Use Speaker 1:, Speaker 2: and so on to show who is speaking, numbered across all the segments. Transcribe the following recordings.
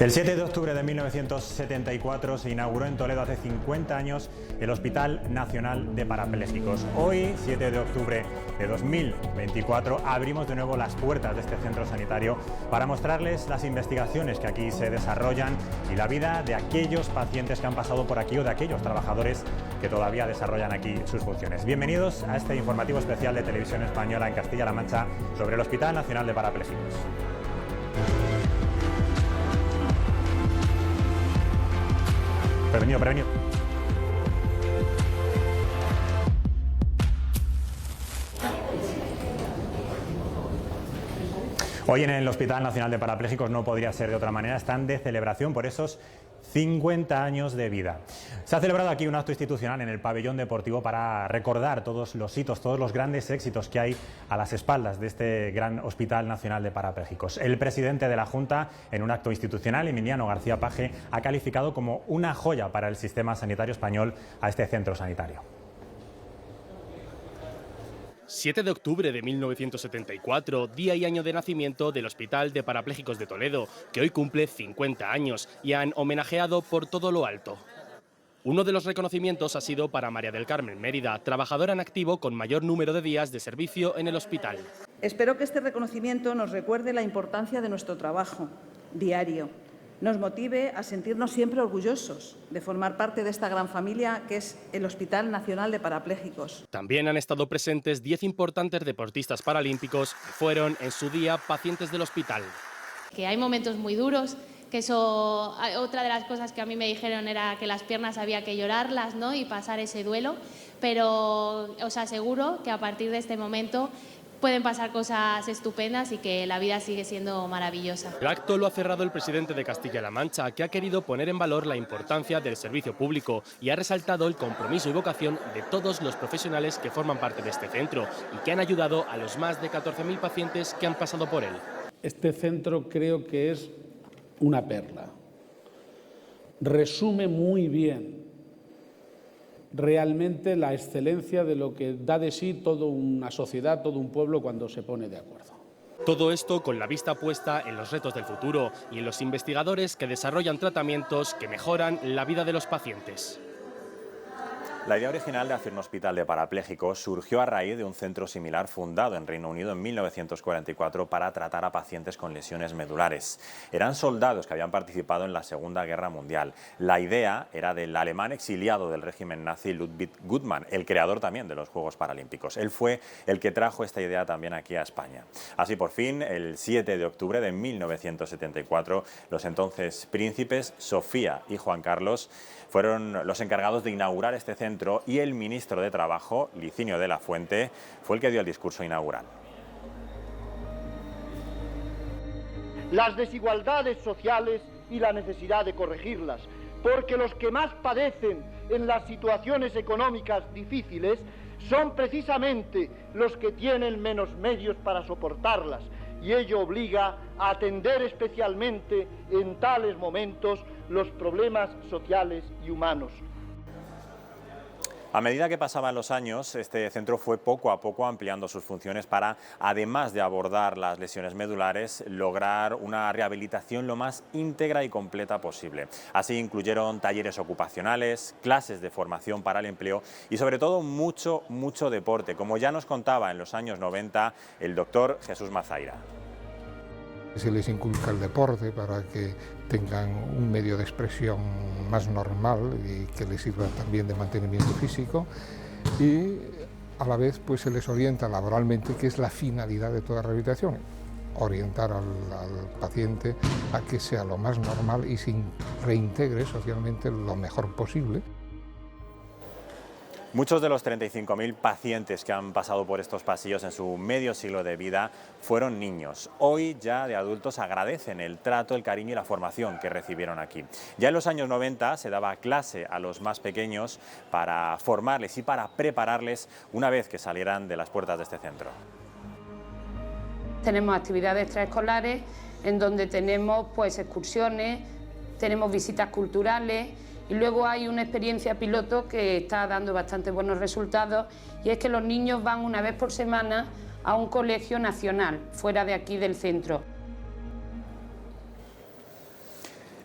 Speaker 1: El 7 de octubre de 1974 se inauguró en Toledo, hace 50 años, el Hospital Nacional de Parapléjicos. Hoy, 7 de octubre de 2024, abrimos de nuevo las puertas de este centro sanitario para mostrarles las investigaciones que aquí se desarrollan y la vida de aquellos pacientes que han pasado por aquí o de aquellos trabajadores que todavía desarrollan aquí sus funciones. Bienvenidos a este informativo especial de Televisión Española en Castilla-La Mancha sobre el Hospital Nacional de Parapléjicos. Prevenido. Hoy en el Hospital Nacional de Parapléjicos no podría ser de otra manera, están de celebración por esos 50 años de vida. Se ha celebrado aquí un acto institucional en el pabellón deportivo para recordar todos los hitos, todos los grandes éxitos que hay a las espaldas de este gran Hospital Nacional de Parapléjicos. El presidente de la Junta, en un acto institucional, Emiliano García Paje, ha calificado como una joya para el sistema sanitario español a este centro sanitario.
Speaker 2: 7 de octubre de 1974, día y año de nacimiento del Hospital de Parapléjicos de Toledo, que hoy cumple 50 años y han homenajeado por todo lo alto. Uno de los reconocimientos ha sido para María del Carmen Mérida, trabajadora en activo con mayor número de días de servicio en el hospital.
Speaker 3: Espero que este reconocimiento nos recuerde la importancia de nuestro trabajo diario, nos motive a sentirnos siempre orgullosos de formar parte de esta gran familia que es el Hospital Nacional de Parapléjicos.
Speaker 2: También han estado presentes 10 importantes deportistas paralímpicos que fueron en su día pacientes del hospital.
Speaker 4: Que hay momentos muy duros, que eso, otra de las cosas que a mí me dijeron era que las piernas había que llorarlas, ¿no? Y pasar ese duelo, pero os aseguro que a partir de este momento pueden pasar cosas estupendas y que la vida sigue siendo maravillosa.
Speaker 2: El acto lo ha cerrado el presidente de Castilla-La Mancha, que ha querido poner en valor la importancia del servicio público y ha resaltado el compromiso y vocación de todos los profesionales que forman parte de este centro y que han ayudado a los más de 14.000 pacientes que han pasado por él.
Speaker 5: Este centro creo que es una perla. Resume muy bien realmente la excelencia de lo que da de sí toda una sociedad, todo un pueblo cuando se pone de acuerdo.
Speaker 2: Todo esto con la vista puesta en los retos del futuro y en los investigadores que desarrollan tratamientos que mejoran la vida de los pacientes.
Speaker 1: La idea original de hacer un hospital de parapléjicos surgió a raíz de un centro similar fundado en Reino Unido en 1944 para tratar a pacientes con lesiones medulares. Eran soldados que habían participado en la Segunda Guerra Mundial. La idea era del alemán exiliado del régimen nazi Ludwig Guttmann, el creador también de los Juegos Paralímpicos. Él fue el que trajo esta idea también aquí a España. Así, por fin, el 7 de octubre de 1974, los entonces príncipes Sofía y Juan Carlos fueron los encargados de inaugurar este centro y el ministro de Trabajo, Licinio de la Fuente, fue el que dio el discurso inaugural.
Speaker 6: Las desigualdades sociales y la necesidad de corregirlas, porque los que más padecen en las situaciones económicas difíciles son precisamente los que tienen menos medios para soportarlas, y ello obliga a atender especialmente en tales momentos los problemas sociales y humanos.
Speaker 1: A medida que pasaban los años, este centro fue poco a poco ampliando sus funciones para, además de abordar las lesiones medulares, lograr una rehabilitación lo más íntegra y completa posible. Así incluyeron talleres ocupacionales, clases de formación para el empleo y sobre todo mucho deporte, como ya nos contaba en los años 90 el doctor Jesús Mazaira.
Speaker 7: Se les inculca el deporte para que tengan un medio de expresión más normal y que les sirva también de mantenimiento físico y a la vez pues se les orienta laboralmente, que es la finalidad de toda rehabilitación, orientar al paciente a que sea lo más normal y se reintegre socialmente lo mejor posible.
Speaker 1: Muchos de los 35.000 pacientes que han pasado por estos pasillos en su medio siglo de vida fueron niños. Hoy ya de adultos agradecen el trato, el cariño y la formación que recibieron aquí. Ya en los años 90 se daba clase a los más pequeños para formarles y para prepararles una vez que salieran de las puertas de este centro.
Speaker 8: Tenemos actividades extraescolares en donde tenemos pues excursiones, tenemos visitas culturales. Y luego hay una experiencia piloto que está dando bastante buenos resultados y es que los niños van una vez por semana a un colegio nacional, fuera de aquí del centro.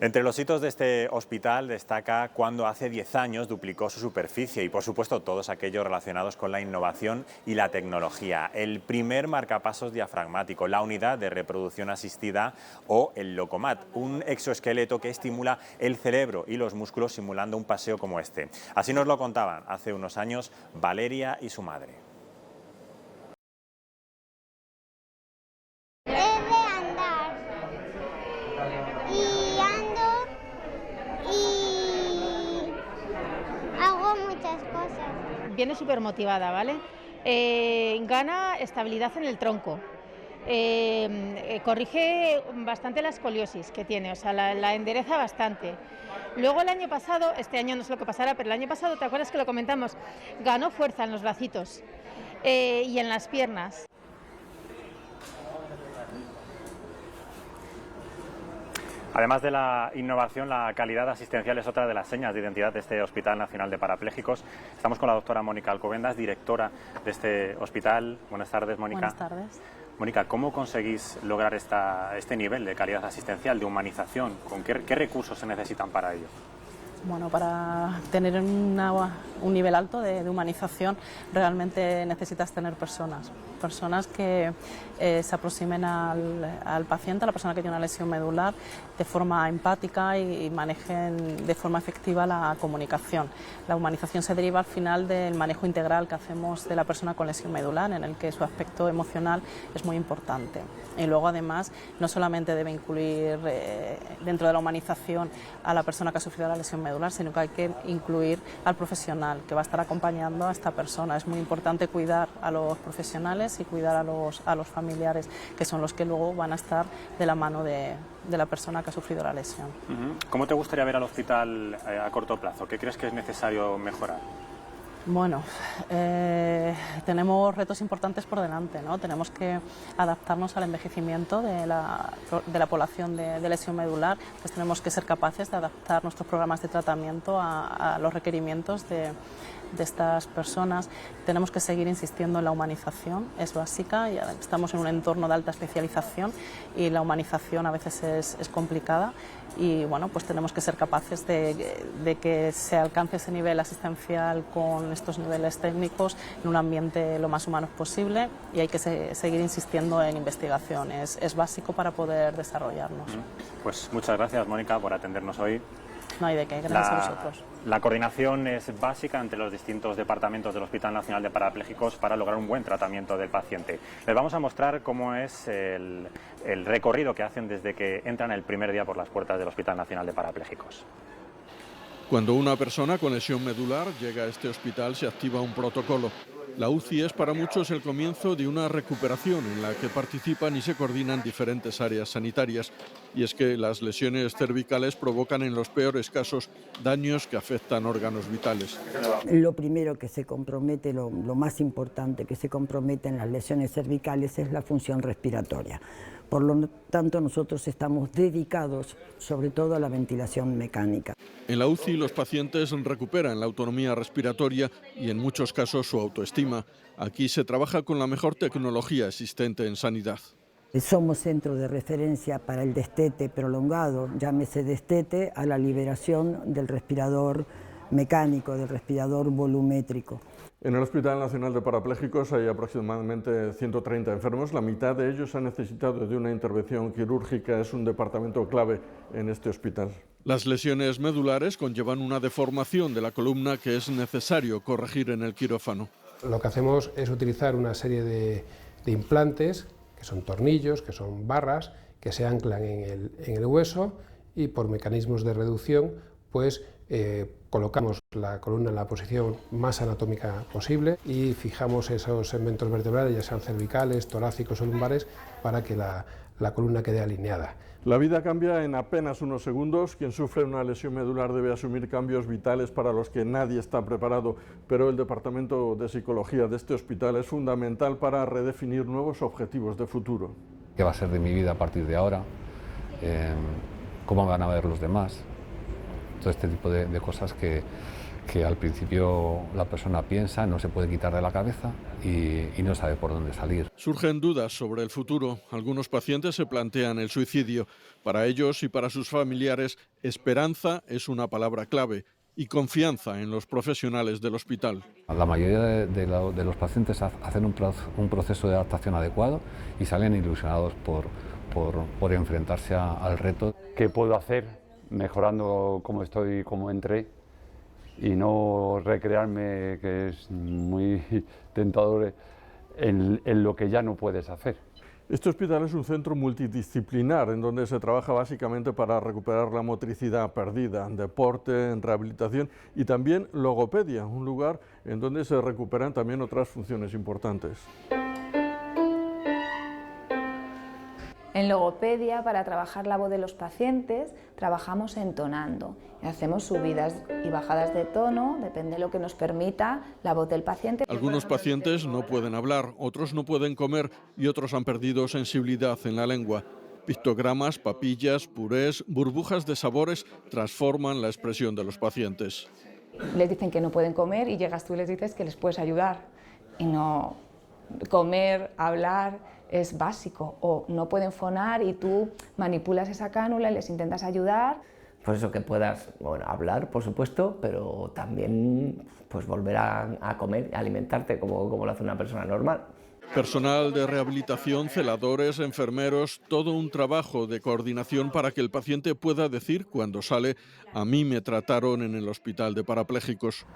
Speaker 1: Entre los hitos de este hospital destaca cuando hace 10 años duplicó su superficie y, por supuesto, todos aquellos relacionados con la innovación y la tecnología. El primer marcapasos diafragmático, la unidad de reproducción asistida o el Locomat, un exoesqueleto que estimula el cerebro y los músculos simulando un paseo como este. Así nos lo contaban hace unos años Valeria y su madre.
Speaker 9: Viene súper motivada, ¿vale? Gana estabilidad en el tronco, corrige bastante la escoliosis que tiene, o sea, la endereza bastante. Luego el año pasado, este año no sé lo que pasará, pero el año pasado, ¿te acuerdas que lo comentamos? Ganó fuerza en los bracitos y en las piernas.
Speaker 1: Además de la innovación, la calidad asistencial es otra de las señas de identidad de este Hospital Nacional de Parapléjicos. Estamos con la doctora Mónica Alcobendas, directora de este hospital. Buenas tardes, Mónica.
Speaker 10: Buenas tardes.
Speaker 1: Mónica, ¿cómo conseguís lograr este nivel de calidad asistencial, de humanización? ¿Con qué recursos se necesitan para ello?
Speaker 10: Bueno, para tener un nivel alto de humanización realmente necesitas tener personas que se aproximen al paciente, a la persona que tiene una lesión medular, de forma empática y manejen de forma efectiva la comunicación. La humanización se deriva al final del manejo integral que hacemos de la persona con lesión medular, en el que su aspecto emocional es muy importante. Y luego, además, no solamente debe incluir dentro de la humanización a la persona que ha sufrido la lesión medular, sino que hay que incluir al profesional que va a estar acompañando a esta persona. Es muy importante cuidar a los profesionales y cuidar a los familiares, que son los que luego van a estar de la mano de la persona que ha sufrido la lesión.
Speaker 1: ¿Cómo te gustaría ver al hospital a corto plazo? ¿Qué crees que es necesario mejorar?
Speaker 10: Bueno, tenemos retos importantes por delante, ¿no? Tenemos que adaptarnos al envejecimiento de la población de lesión medular, pues tenemos que ser capaces de adaptar nuestros programas de tratamiento a los requerimientos de estas personas. Tenemos que seguir insistiendo en la humanización, es básica, y estamos en un entorno de alta especialización y la humanización a veces es complicada, y bueno, pues tenemos que ser capaces de que se alcance ese nivel asistencial con estos niveles técnicos en un ambiente lo más humano posible, y hay que seguir insistiendo en investigación, es básico para poder desarrollarnos.
Speaker 1: Pues muchas gracias, Mónica, por atendernos hoy.
Speaker 10: No hay de qué, gracias a vosotros.
Speaker 1: La coordinación es básica entre los distintos departamentos del Hospital Nacional de Parapléjicos para lograr un buen tratamiento del paciente. Les vamos a mostrar cómo es el recorrido que hacen desde que entran el primer día por las puertas del Hospital Nacional de Parapléjicos.
Speaker 11: Cuando una persona con lesión medular llega a este hospital se activa un protocolo. La UCI es para muchos el comienzo de una recuperación en la que participan y se coordinan diferentes áreas sanitarias. Y es que las lesiones cervicales provocan en los peores casos daños que afectan órganos vitales.
Speaker 12: Lo primero que se compromete, lo más importante que se compromete en las lesiones cervicales es la función respiratoria. Por lo tanto, nosotros estamos dedicados sobre todo a la ventilación mecánica.
Speaker 11: En la UCI los pacientes recuperan la autonomía respiratoria y en muchos casos su autoestima. Aquí se trabaja con la mejor tecnología existente en sanidad.
Speaker 12: Somos centro de referencia para el destete prolongado, llámese destete a la liberación del respirador mecánico, del respirador volumétrico.
Speaker 11: En el Hospital Nacional de Parapléjicos hay aproximadamente 130 enfermos. La mitad de ellos han necesitado de una intervención quirúrgica. Es un departamento clave en este hospital. Las lesiones medulares conllevan una deformación de la columna que es necesario corregir en el quirófano.
Speaker 13: Lo que hacemos es utilizar una serie de implantes, que son tornillos, que son barras, que se anclan en el hueso, y por mecanismos de reducción pues colocamos la columna en la posición más anatómica posible y fijamos esos segmentos vertebrales, ya sean cervicales, torácicos o lumbares, para que la columna quede alineada.
Speaker 11: La vida cambia en apenas unos segundos. Quien sufre una lesión medular debe asumir cambios vitales para los que nadie está preparado, pero el Departamento de Psicología de este hospital es fundamental para redefinir nuevos objetivos de futuro.
Speaker 14: ¿Qué va a ser de mi vida a partir de ahora? ¿Cómo van a ver los demás? Todo este tipo de cosas que que al principio la persona piensa, no se puede quitar de la cabeza y no sabe por dónde salir.
Speaker 11: Surgen dudas sobre el futuro. Algunos pacientes se plantean el suicidio. Para ellos y para sus familiares, esperanza es una palabra clave y confianza en los profesionales del hospital.
Speaker 14: La mayoría de los pacientes hacen un proceso de adaptación adecuado y salen ilusionados por enfrentarse al reto.
Speaker 15: ¿Qué puedo hacer mejorando como estoy, como entré? Y no recrearme, que es muy tentador, en lo que ya no puedes hacer.
Speaker 11: Este hospital es un centro multidisciplinar en donde se trabaja básicamente para recuperar la motricidad perdida, en deporte, en rehabilitación y también logopedia, un lugar en donde se recuperan también otras funciones importantes.
Speaker 16: En logopedia, para trabajar la voz de los pacientes, trabajamos entonando. Hacemos subidas y bajadas de tono, depende de lo que nos permita la voz del paciente.
Speaker 11: Algunos pacientes no pueden hablar, otros no pueden comer y otros han perdido sensibilidad en la lengua. Pictogramas, papillas, purés, burbujas de sabores transforman la expresión de los pacientes.
Speaker 16: Les dicen que no pueden comer y llegas tú y les dices que les puedes ayudar. Y no, comer, hablar es básico, o no pueden fonar y tú manipulas esa cánula y les intentas ayudar.
Speaker 17: Pues eso, que puedas hablar, por supuesto, pero también pues volver a comer, a alimentarte como lo hace una persona normal.
Speaker 11: Personal de rehabilitación, celadores, enfermeros, todo un trabajo de coordinación para que el paciente pueda decir cuando sale: a mí me trataron en el hospital de parapléjicos.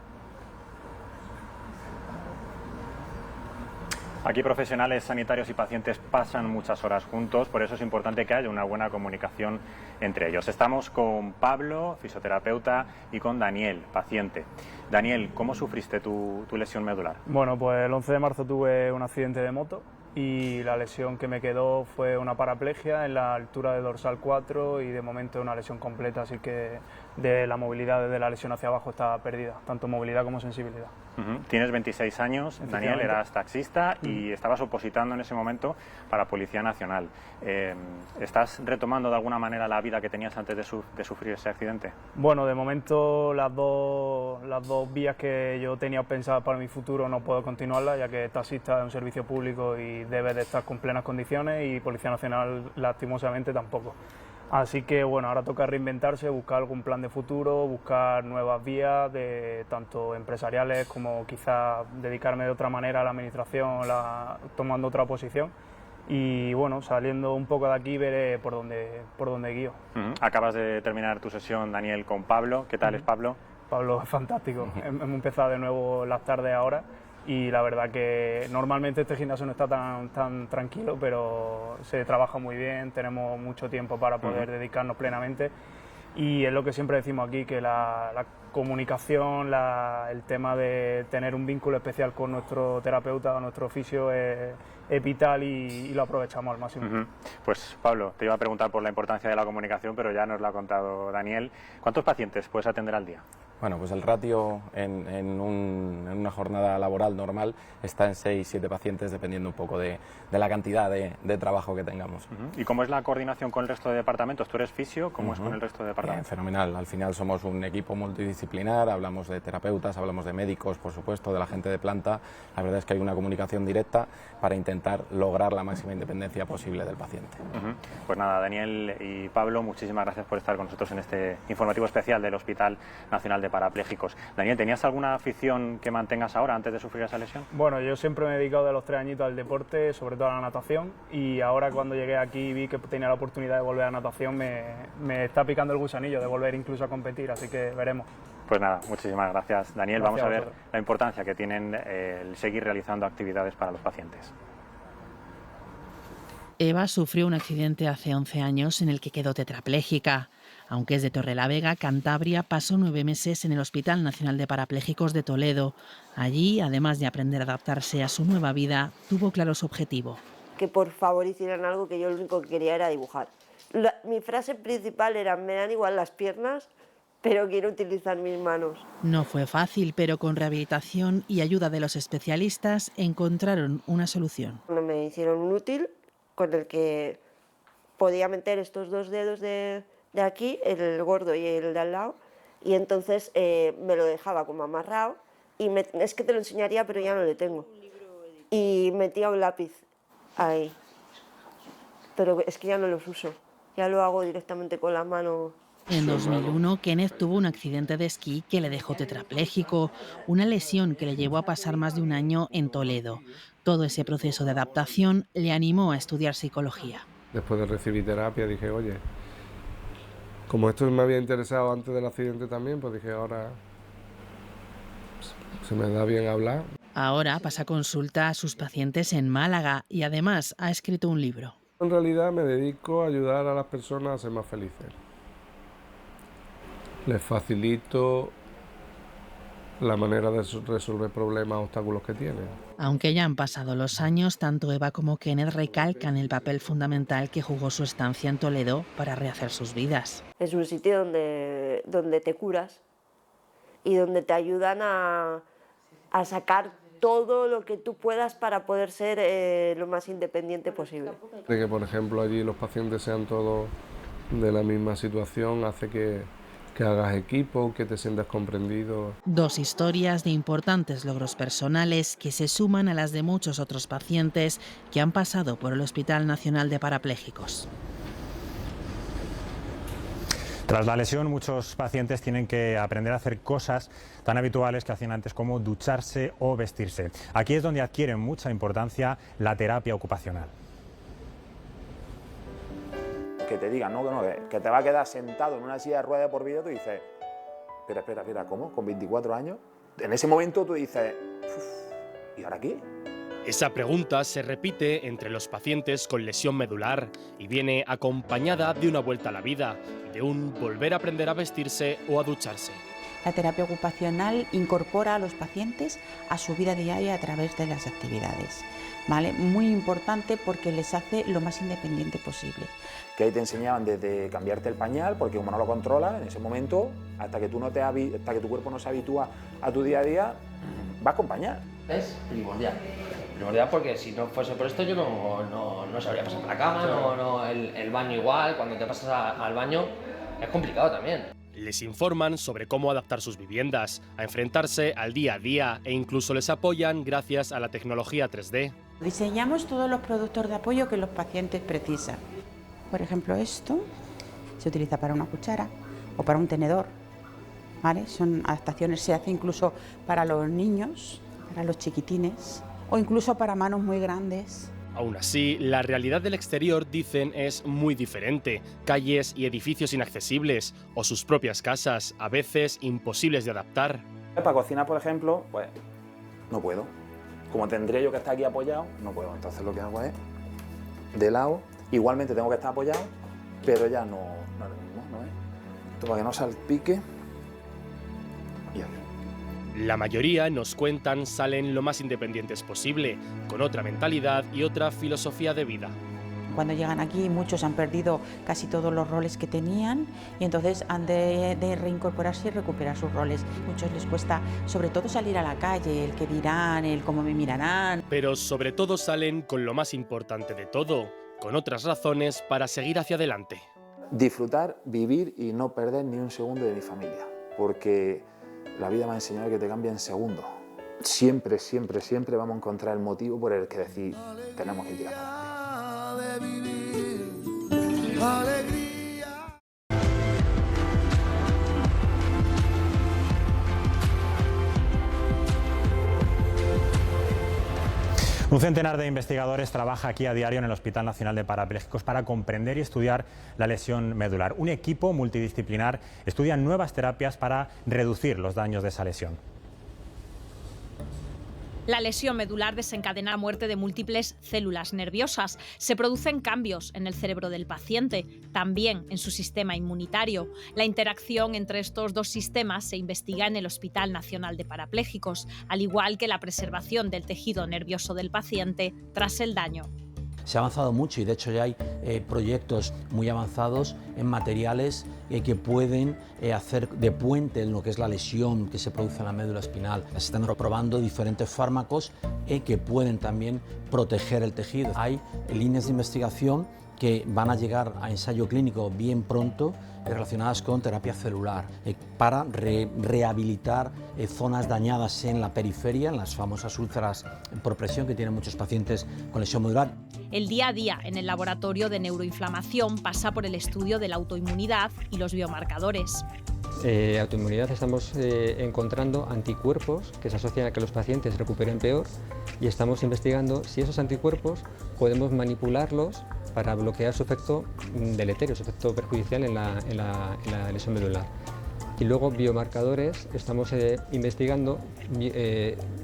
Speaker 1: Aquí profesionales sanitarios y pacientes pasan muchas horas juntos, por eso es importante que haya una buena comunicación entre ellos. Estamos con Pablo, fisioterapeuta, y con Daniel, paciente. Daniel, ¿cómo sufriste tu lesión medular?
Speaker 18: Bueno, pues el 11 de marzo tuve un accidente de moto y la lesión que me quedó fue una paraplegia en la altura de dorsal 4 y de momento una lesión completa, así que de la movilidad desde la lesión hacia abajo está perdida, tanto movilidad como sensibilidad.
Speaker 1: Tienes 26 años, Daniel, eras taxista y estabas opositando en ese momento para Policía Nacional. ¿Estás retomando de alguna manera la vida que tenías antes de sufrir ese accidente?
Speaker 18: Bueno, de momento las dos vías que yo tenía pensadas para mi futuro no puedo continuarlas, ya que taxista es un servicio público y debe de estar con plenas condiciones, y Policía Nacional lastimosamente tampoco. Así que bueno, ahora toca reinventarse, buscar algún plan de futuro, buscar nuevas vías, tanto empresariales como quizás dedicarme de otra manera a la administración, tomando otra posición. Y bueno, saliendo un poco de aquí veré por dónde guío.
Speaker 1: Acabas de terminar tu sesión, Daniel, con Pablo. ¿Qué tal es Pablo?
Speaker 18: Pablo es fantástico. Hemos empezado de nuevo las tardes ahora. Y la verdad que normalmente este gimnasio no está tan tranquilo, pero se trabaja muy bien, tenemos mucho tiempo para poder dedicarnos plenamente, y es lo que siempre decimos aquí, que la comunicación, el tema de tener un vínculo especial con nuestro terapeuta o nuestro fisio es vital y lo aprovechamos al máximo.
Speaker 1: Pues Pablo, te iba a preguntar por la importancia de la comunicación, pero ya nos lo ha contado Daniel. ¿Cuántos pacientes puedes atender al día?
Speaker 19: Bueno, pues el ratio en una jornada laboral normal está en 6-7 pacientes, dependiendo un poco de la cantidad de trabajo que tengamos.
Speaker 1: ¿Y cómo es la coordinación con el resto de departamentos? ¿Tú eres fisio? ¿Cómo es con el resto de departamentos?
Speaker 19: Bien, fenomenal. Al final somos un equipo multidisciplinar, hablamos de terapeutas, hablamos de médicos, por supuesto, de la gente de planta. La verdad es que hay una comunicación directa para intentar lograr la máxima independencia posible del paciente.
Speaker 1: Pues nada, Daniel y Pablo, muchísimas gracias por estar con nosotros en este informativo especial del Hospital Nacional de Parapléjicos. Daniel, ¿tenías alguna afición que mantengas ahora antes de sufrir esa lesión?
Speaker 18: Bueno, yo siempre me he dedicado de los 3 añitos al deporte, sobre todo a la natación, y ahora cuando llegué aquí y vi que tenía la oportunidad de volver a natación, me está picando el gusanillo de volver incluso a competir, así que veremos.
Speaker 1: Pues nada, muchísimas gracias, Daniel.
Speaker 18: Gracias.
Speaker 1: Vamos a ver la importancia que tienen el seguir realizando actividades para los pacientes.
Speaker 20: Eva sufrió un accidente hace 11 años en el que quedó tetrapléjica. Aunque es de Torrelavega, Cantabria, pasó 9 meses en el Hospital Nacional de Parapléjicos de Toledo. Allí, además de aprender a adaptarse a su nueva vida, tuvo claro su objetivo.
Speaker 21: Que por favor hicieran algo, que yo lo único que quería era dibujar. Mi frase principal era: me dan igual las piernas, pero quiero utilizar mis manos.
Speaker 20: No fue fácil, pero con rehabilitación y ayuda de los especialistas encontraron una solución.
Speaker 21: Me hicieron un útil con el que podía meter estos 2 dedos de aquí, el gordo y el de al lado, y entonces me lo dejaba como amarrado y es que te lo enseñaría pero ya no le tengo. Y metía un lápiz ahí, pero es que ya no los uso, ya lo hago directamente con la mano.
Speaker 20: En 2001, Kenneth tuvo un accidente de esquí que le dejó tetrapléjico, una lesión que le llevó a pasar más de un año en Toledo. Todo ese proceso de adaptación le animó a estudiar psicología.
Speaker 3: Después de recibir terapia dije, oye, como esto me había interesado antes del accidente también, pues dije, ahora se me da bien hablar.
Speaker 20: Ahora pasa consulta a sus pacientes en Málaga y además ha escrito un libro.
Speaker 3: En realidad me dedico a ayudar a las personas a ser más felices. Les facilito la manera de resolver problemas, obstáculos que tienen.
Speaker 20: Aunque ya han pasado los años, tanto Eva como Kenneth recalcan el papel fundamental que jugó su estancia en Toledo para rehacer sus vidas.
Speaker 21: Es un sitio donde te curas y donde te ayudan a sacar todo lo que tú puedas para poder ser lo más independiente posible.
Speaker 3: De que, por ejemplo, allí los pacientes sean todos de la misma situación hace que hagas equipo, que te sientas comprendido.
Speaker 20: Dos historias de importantes logros personales que se suman a las de muchos otros pacientes que han pasado por el Hospital Nacional de Parapléjicos.
Speaker 1: Tras la lesión, muchos pacientes tienen que aprender a hacer cosas tan habituales que hacían antes como ducharse o vestirse. Aquí es donde adquiere mucha importancia la terapia ocupacional.
Speaker 22: Que te digan, no, que te va a quedar sentado en una silla de ruedas por vida, tú dices, espera, ¿cómo? ¿Con 24 años? En ese momento tú dices, ¿y ahora qué?
Speaker 2: Esa pregunta se repite entre los pacientes con lesión medular y viene acompañada de una vuelta a la vida, de un volver a aprender a vestirse o a ducharse.
Speaker 23: La terapia ocupacional incorpora a los pacientes a su vida diaria a través de las actividades, ¿vale? Muy importante porque les hace lo más independiente posible.
Speaker 22: Que ahí te enseñaban desde cambiarte el pañal, porque como no lo controlas en ese momento, hasta que tu cuerpo no se habitúa a tu día a día, vas con pañal.
Speaker 24: Es primordial porque si no fuese por esto yo no sabría pasar por la cama, el baño igual, cuando te pasas al baño es complicado también.
Speaker 2: Les informan sobre cómo adaptar sus viviendas, a enfrentarse al día a día e incluso les apoyan gracias a la tecnología 3D.
Speaker 23: Diseñamos todos los productos de apoyo que los pacientes precisan. Por ejemplo, esto se utiliza para una cuchara o para un tenedor, ¿vale? Son adaptaciones, se hace incluso para los niños, para los chiquitines o incluso para manos muy grandes.
Speaker 2: Aún así, la realidad del exterior, dicen, es muy diferente. Calles y edificios inaccesibles, o sus propias casas, a veces imposibles de adaptar.
Speaker 22: Para cocinar, por ejemplo, pues no puedo. Como tendría yo que estar aquí apoyado, no puedo. Entonces lo que hago es, de lado, igualmente tengo que estar apoyado, pero ya no es lo mismo, ¿no es? Esto para que no salpique. Y aquí.
Speaker 2: La mayoría, nos cuentan, salen lo más independientes posible, con otra mentalidad y otra filosofía de vida.
Speaker 23: Cuando llegan aquí muchos han perdido casi todos los roles que tenían y entonces han de reincorporarse y recuperar sus roles. Muchos les cuesta sobre todo salir a la calle, el qué dirán, el cómo me mirarán.
Speaker 2: Pero sobre todo salen con lo más importante de todo, con otras razones para seguir hacia adelante.
Speaker 22: Disfrutar, vivir y no perder ni un segundo de mi familia, porque la vida me ha enseñado que te cambia en segundos. Siempre vamos a encontrar el motivo por el que decir, tenemos que tirar para adelante.
Speaker 1: Un centenar de investigadores trabaja aquí a diario en el Hospital Nacional de Parapléjicos para comprender y estudiar la lesión medular. Un equipo multidisciplinar estudia nuevas terapias para reducir los daños de esa lesión.
Speaker 25: La lesión medular desencadena la muerte de múltiples células nerviosas. Se producen cambios en el cerebro del paciente, también en su sistema inmunitario. La interacción entre estos dos sistemas se investiga en el Hospital Nacional de Parapléjicos, al igual que la preservación del tejido nervioso del paciente tras el daño.
Speaker 26: Se ha avanzado mucho y de hecho ya hay proyectos muy avanzados en materiales que pueden hacer de puente en lo que es la lesión que se produce en la médula espinal. Se están probando diferentes fármacos que pueden también proteger el tejido. Hay líneas de investigación que van a llegar a ensayo clínico bien pronto, relacionadas con terapia celular, para rehabilitar zonas dañadas en la periferia, en las famosas úlceras por presión que tienen muchos pacientes con lesión medular.
Speaker 25: El día a día en el laboratorio de neuroinflamación pasa por el estudio de la autoinmunidad y los biomarcadores.
Speaker 4: Autoinmunidad estamos encontrando anticuerpos que se asocian a que los pacientes recuperen peor y estamos investigando si esos anticuerpos podemos manipularlos para bloquear su efecto deleterio, su efecto perjudicial en la lesión medular. Y luego biomarcadores, estamos investigando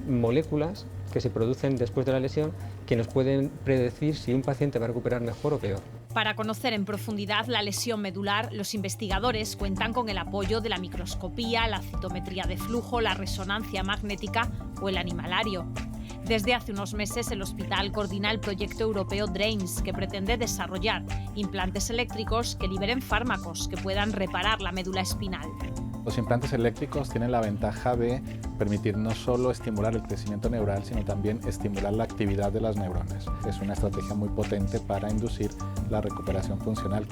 Speaker 4: moléculas que se producen después de la lesión que nos pueden predecir si un paciente va a recuperar mejor o peor.
Speaker 25: Para conocer en profundidad la lesión medular, los investigadores cuentan con el apoyo de la microscopía, la citometría de flujo, la resonancia magnética o el animalario. Desde hace unos meses el hospital coordina el proyecto europeo DRAINS, que pretende desarrollar implantes eléctricos que liberen fármacos que puedan reparar la médula espinal.
Speaker 5: Los implantes eléctricos tienen la ventaja de permitir no solo estimular el crecimiento neural, sino también estimular la actividad de las neuronas. Es una estrategia muy potente para inducir la recuperación funcional.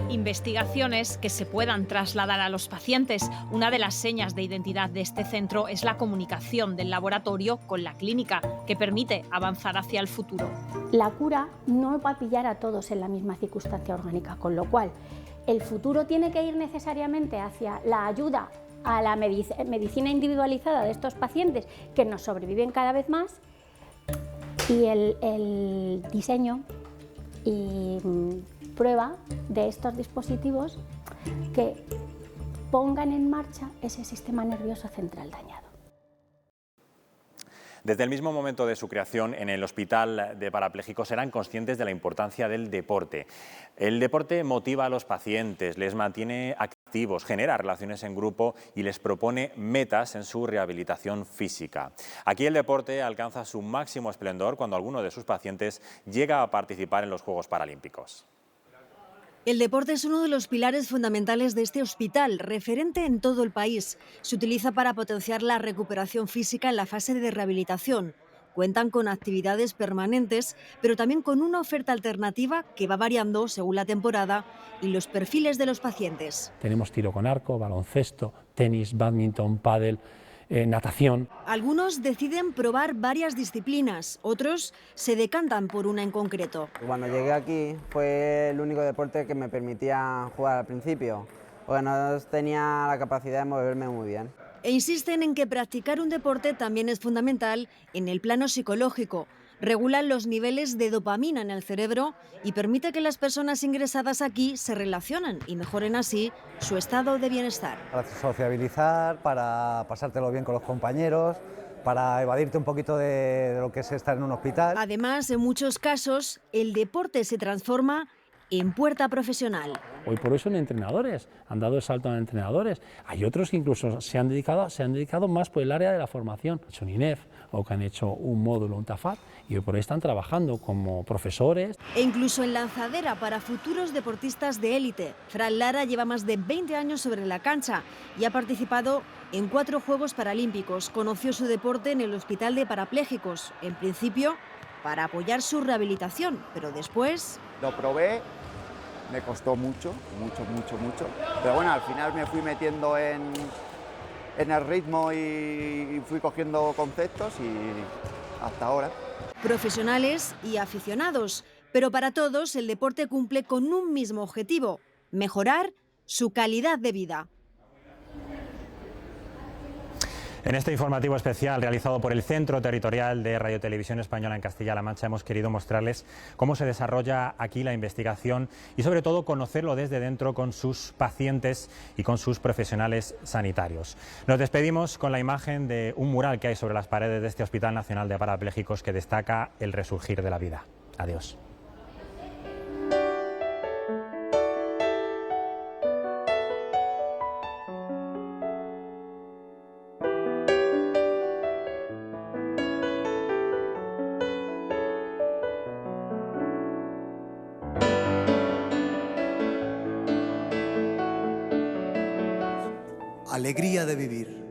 Speaker 25: Investigaciones que se puedan trasladar a los pacientes. Una de las señas de identidad de este centro es la comunicación del laboratorio con la clínica, que permite avanzar hacia el futuro.
Speaker 6: La cura no va a pillar a todos en la misma circunstancia orgánica, con lo cual el futuro tiene que ir necesariamente hacia la ayuda a la medicina individualizada de estos pacientes que nos sobreviven cada vez más, y el diseño y prueba de estos dispositivos que pongan en marcha ese sistema nervioso central dañado.
Speaker 1: Desde el mismo momento de su creación en el Hospital de Parapléjicos eran conscientes de la importancia del deporte. El deporte motiva a los pacientes, les mantiene activos, genera relaciones en grupo y les propone metas en su rehabilitación física. Aquí el deporte alcanza su máximo esplendor cuando alguno de sus pacientes llega a participar en los Juegos Paralímpicos.
Speaker 7: El deporte es uno de los pilares fundamentales de este hospital, referente en todo el país. Se utiliza para potenciar la recuperación física en la fase de rehabilitación. Cuentan con actividades permanentes, pero también con una oferta alternativa que va variando según la temporada y los perfiles de los pacientes.
Speaker 8: Tenemos tiro con arco, baloncesto, tenis, bádminton, pádel, natación.
Speaker 7: Algunos deciden probar varias disciplinas, otros se decantan por una en concreto.
Speaker 9: Cuando llegué aquí fue el único deporte que me permitía jugar al principio, porque no tenía la capacidad de moverme muy bien.
Speaker 7: E insisten en que practicar un deporte también es fundamental en el plano psicológico. Regulan los niveles de dopamina en el cerebro y permite que las personas ingresadas aquí se relacionen y mejoren así su estado de bienestar.
Speaker 27: Para sociabilizar, para pasártelo bien con los compañeros, para evadirte un poquito de lo que es estar en un hospital.
Speaker 7: Además, en muchos casos, el deporte se transforma en puerta profesional.
Speaker 8: Hoy por hoy son entrenadores, han dado el salto a entrenadores. Hay otros que incluso se han dedicado más por el área de la formación. Han hecho un INEF o que han hecho un módulo, un TAFAT, y hoy por hoy están trabajando como profesores.
Speaker 7: E incluso en lanzadera para futuros deportistas de élite. Fran Lara lleva más de 20 años sobre la cancha y ha participado en 4 Juegos Paralímpicos. Conoció su deporte en el Hospital de Parapléjicos, en principio para apoyar su rehabilitación, pero después...
Speaker 28: Lo probé, me costó mucho, pero bueno, al final me fui metiendo en el ritmo y fui cogiendo conceptos y hasta ahora.
Speaker 7: Profesionales y aficionados, pero para todos el deporte cumple con un mismo objetivo: mejorar su calidad de vida.
Speaker 1: En este informativo especial realizado por el Centro Territorial de Radio Televisión Española en Castilla-La Mancha hemos querido mostrarles cómo se desarrolla aquí la investigación y sobre todo conocerlo desde dentro con sus pacientes y con sus profesionales sanitarios. Nos despedimos con la imagen de un mural que hay sobre las paredes de este Hospital Nacional de Parapléjicos que destaca el resurgir de la vida. Adiós.
Speaker 29: Alegría de vivir.